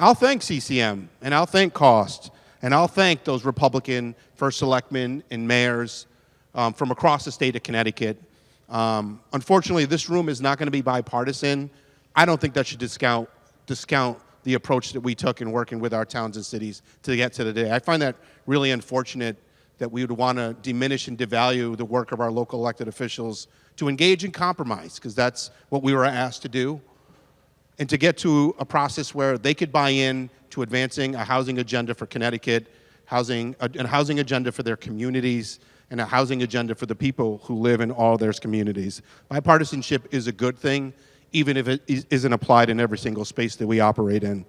I'll thank CCM, and I'll thank Cost, and I'll thank those Republican first selectmen and mayors from across the state of Connecticut. Unfortunately, this room is not going to be bipartisan. I don't think that should discount the approach that we took in working with our towns and cities to get to the day. I find that really unfortunate that we would want to diminish and devalue the work of our local elected officials to engage in compromise, because that's what we were asked to do, and to get to a process where they could buy in to advancing a housing agenda for Connecticut, a housing agenda for their communities, and a housing agenda for the people who live in all their communities. Bipartisanship is a good thing, even if it isn't applied in every single space that we operate in.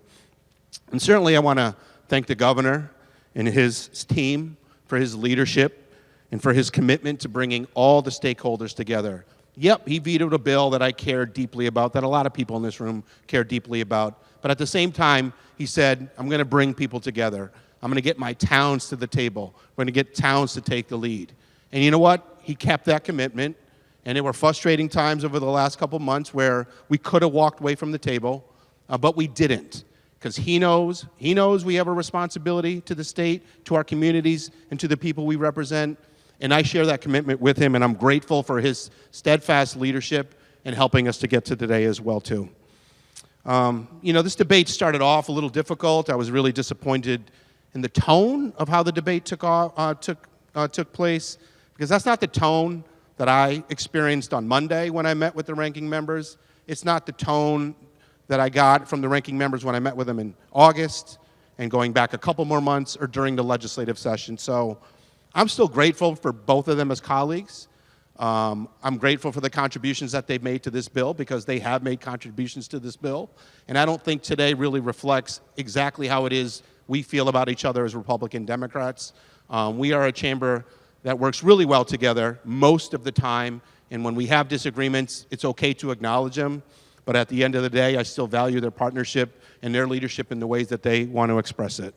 And certainly I want to thank the governor and his team for his leadership and for his commitment to bringing all the stakeholders together. Yep, he vetoed a bill that I care deeply about, that a lot of people in this room care deeply about. But at the same time, he said, I'm going to bring people together. I'm going to get my towns to the table. We're going to get towns to take the lead. And you know what? He kept that commitment. And there were frustrating times over the last couple months where we could have walked away from the table, but we didn't. Because he knows we have a responsibility to the state, to our communities, and to the people we represent. And I share that commitment with him, and I'm grateful for his steadfast leadership in helping us to get to today as well, too. This debate started off a little difficult. I was really disappointed in the tone of how the debate took place, because that's not the tone that I experienced on Monday when I met with the ranking members. It's not the tone that I got from the ranking members when I met with them in August and going back a couple more months or during the legislative session. So I'm still grateful for both of them as colleagues. I'm grateful for the contributions that they've made to this bill, because they have made contributions to this bill. And I don't think today really reflects exactly how it is we feel about each other as Republican Democrats. We are a chamber that works really well together most of the time. And when we have disagreements, it's okay to acknowledge them. But at the end of the day, I still value their partnership and their leadership in the ways that they want to express it.